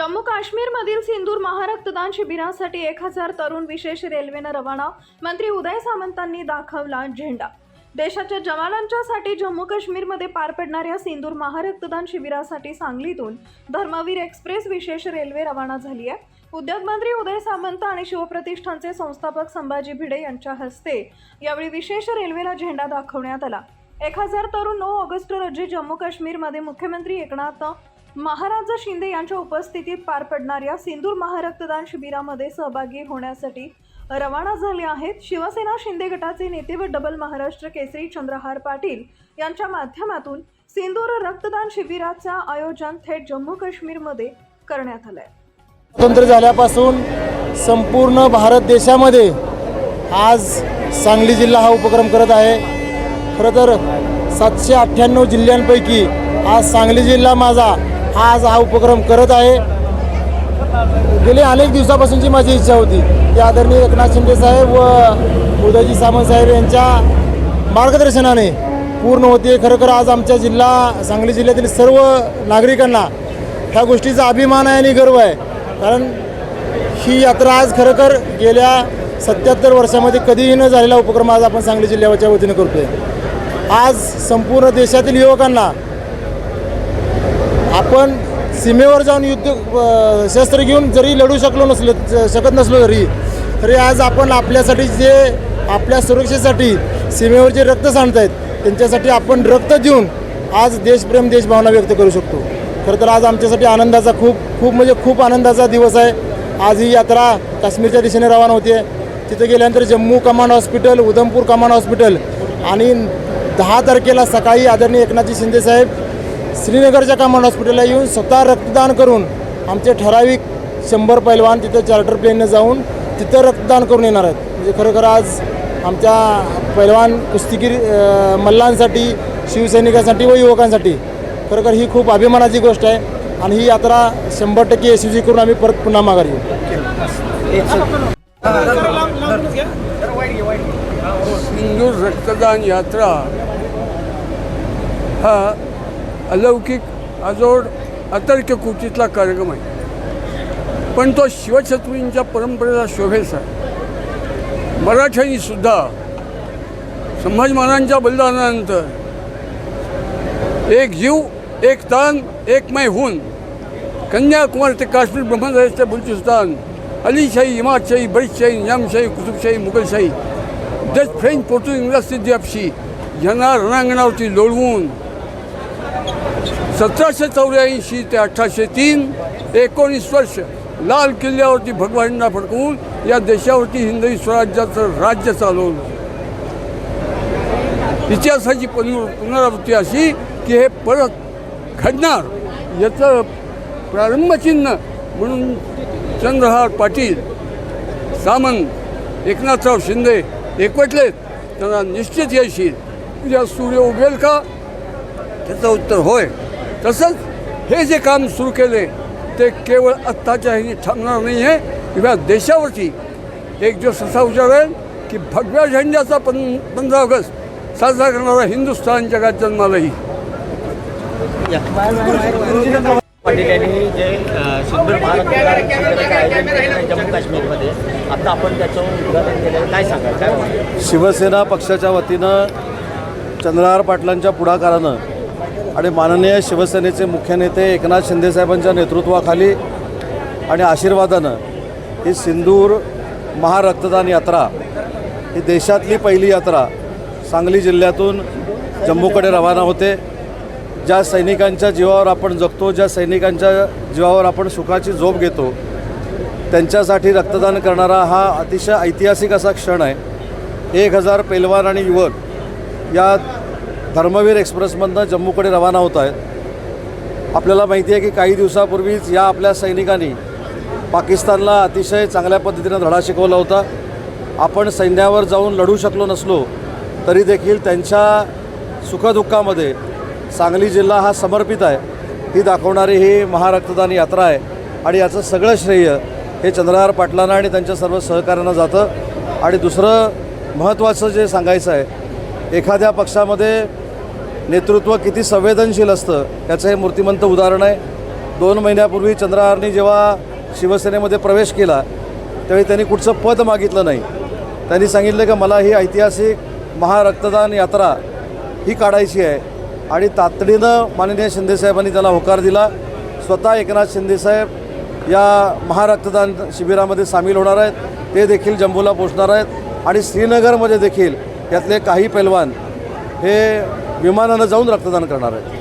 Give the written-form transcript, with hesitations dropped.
जम्मू काश्मीरमधील सिंदूर महारक्तदान शिबिरासाठी 1000 तरुण विशेष रेल्वेनं रवाना। मंत्री उदय सामंतांनी दाखवला झेंडा। देशाच्या जवानांच्यासाठी जम्मू काश्मीरमध्ये पार पडणाऱ्या सिंदूर महारक्तदान शिबिरासाठी सांगलीतून धर्मवीर एक्सप्रेस विशेष रेल्वे रवाना झाली आहे। उद्योग मंत्री उदय सामंत आणि शिवप्रतिष्ठानचे संस्थापक संभाजी भिडे यांच्या हस्ते यावेळी विशेष रेल्वेला झेंडा दाखवण्यात आला। 1000 तरुण 9 ऑगस्ट रोजी जम्मू काश्मीरमध्ये मुख्यमंत्री एकनाथ महाराज शिंदे यांच्या उपस्थितीत पार पडणाऱ्या सिंदूर महारक्तदान शिबिरामध्ये सहभागी होण्यासाठी रवाना झाले आहेत। शिवसेना शिंदे गटाचे नेते व डबल महाराष्ट्र केसरी चंद्रहार पाटील यांच्या माध्यमातून सिंदूर रक्तदान शिबिराचे आयोजन थेट जम्मू काश्मीरमध्ये करण्यात आले आहे। स्वतंत्र झाल्यापासून संपूर्ण भारत देशामध्ये आज सांगली जिल्हा हा उपक्रम करत आहे। खरं तर 798 जिल्ह्यांपैकी आज सांगली जिल्हा माझा आज हा उपक्रम करत आहे। गेली अनेक दिवसापासूनची माझी इच्छा होती की आदरणीय एकनाथ शिंदे साहेब व उदयजी सामंत साहेब यांच्या मार्गदर्शनाने पूर्ण होते। खरोखर आज आमच्या जिल्हा सांगली जिल्ह्यातील सर्व नागरिकांना ह्या गोष्टीचा अभिमान आहे आणि गर्व आहे, कारण ही यात्रा आज खरोखर गेल्या 77 वर्षामध्ये कधीही न झालेला उपक्रम आज आपण सांगली जिल्ह्याच्या वतीने करतोय। आज संपूर्ण देशातील युवकांना आपण सीमेवर जाऊन युद्ध शस्त्र घेऊन जरी लढू शकत नसलो तरी आज आपण आपल्यासाठी जे आपल्या सुरक्षेसाठी सीमेवर जे रक्त सांडतायत त्यांच्यासाठी आपण रक्त देऊन आज देशप्रेम देशभावना व्यक्त करू शकतो। खरं तर आज आमच्यासाठी आनंदाचा खूप आनंदाचा दिवस आहे। आज ही यात्रा काश्मीरच्या दिशेने रवाना होते। तिथे गेल्यानंतर Jammu command hospital, Udhampur command hospital आणि 10 तारखेला सकाळी आदरणीय एकनाथजी शिंदे साहेब श्रीनगरच्या कमांड हॉस्पिटलला येऊन स्वतः रक्तदान करून आमचे ठराविक 100 पैलवान तिथं चार्टर प्लेनने जाऊन तिथं रक्तदान करून येणार आहेत। म्हणजे खरोखर आज आमच्या पैलवान कुस्तीगीर मल्लांसाठी, शिवसैनिकांसाठी व युवकांसाठी खरोखर ही खूप अभिमानाची गोष्ट आहे आणि ही यात्रा 100% यशस्वी करून आम्ही परत पुन्हा माघारी येऊ। सिंदूर रक्तदान यात्रा हा अलौकिक अजोड अतर्क्य कृतीतला कार्यक्रम आहे, पण तो शिवछत्रपतींच्या परंपरेला शोभेचा आहे। मराठ्यांनी सुद्धा संभाजी महाराजांच्या बलिदानानंतर एक जीव, एक तान, एक मै होऊन कन्याकुमारी ते काश्मीर ब्रह्मदेश ते बलुचिस्तान, अलीशाही, इमादशाही, बरीदशाही, निजामशाही, कुतुबशाही, मुघलशाही, डच, फ्रेंच, पोर्तुगीज, इंग्रज, सिद्धी आपशी यांना रणांगणावरती लोळवून 1784 ते 1803 19 वर्ष लाल किल्ल्यावरती भगवा झेंडा फडकवून या देशावरती हिंदवी स्वराज्याचं राज्य चालवलं। इतिहासाची पुनरावृत्ती अशी की हे परत घडणार याचं प्रारंभचिन्ह म्हणून चंद्रहार पाटील, सामंत, एकनाथराव शिंदे एकवटलेत। त्यांना निश्चित यश येईल। उद्या सूर्य उगेल का? त्याचं उत्तर होय। तसंच हे जे काम सुरू केले ते केवळ आत्ताच्या ह्यानी थांबणार नाही आहे। किंवा देशावरती एक दिवस असा उजाडेल की भगव्या झेंड्याचा 15 ऑगस्ट साजरा करणारा हिंदुस्थान जगात जन्माला येईल। पाटील यांनी जे सिंदूर महारक्तदान आयोजन केलं जम्मू काश्मीरमध्ये, आता आपण त्याचं उद्घाटन केलं, काय सांगाल? काय शिवसेना पक्षाच्या वतीनं चंद्रहार पाटलांच्या पुढाकारानं आणि माननीय शिवसेनेचे मुख्य नेते एकनाथ शिंदे साहेबांच्या नेतृत्वाखाली आणि आशीर्वादानं ही सिंदूर महारक्तदान यात्रा ही देशातली पहिली यात्रा सांगली जिल्ह्यातून जम्मूकडे रवाना होते। ज्या सैनिकांच्या जीवावर आपण जगतो, ज्या सैनिकांच्या जीवावर आपण सुखाची झोप घेतो, त्यांच्यासाठी रक्तदान करणारा हा अतिशय ऐतिहासिक असा क्षण आहे। 1000 पैलवान आणि युवक या धर्मवीर एक्सप्रेसमधनं जम्मूकडे रवाना होत आहेत। आपल्याला माहिती आहे की काही दिवसापूर्वीच या आपल्या सैनिकांनी पाकिस्तानला अतिशय चांगल्या पद्धतीनं धडा शिकवला होता। आपण सैन्यावर जाऊन लढू शकलो नसलो तरी देखील त्यांच्या सुखदुःखामध्ये सांगली जिल्हा हा समर्पित आहे ही दाखवणारी ही महारक्तदान यात्रा आहे आणि याचं सगळं श्रेय हे चंद्रहार पाटलांना आणि त्यांच्या सर्व सहकाऱ्यांना जातं। आणि दुसरं महत्त्वाचं जे सांगायचं आहे, एखाद्या पक्षामध्ये नेतृत्व किती संवेदनशील असतं याचं हे मूर्तिमंत उदाहरण आहे। 2 महिन्यापूर्वी चंद्रहारनी जेव्हा शिवसेनेमध्ये प्रवेश केला त्यावेळी त्यांनी कुठचं पद मागितलं नाही. त्यांनी सांगितलं की मला ही ऐतिहासिक महारक्तदान यात्रा ही काढायची आहे आणि तातडीनं माननीय शिंदेसाहेबांनी त्याला होकार दिला. स्वतः एकनाथ शिंदेसाहेब या महारक्तदान शिबिरामध्ये सामील होणार आहेत. ते देखील जम्बूला पोचणार आहेत आणि श्रीनगरमध्ये देखील यातले काही पैलवान हे विमानानं जाऊन रक्तदान करणार आहेत.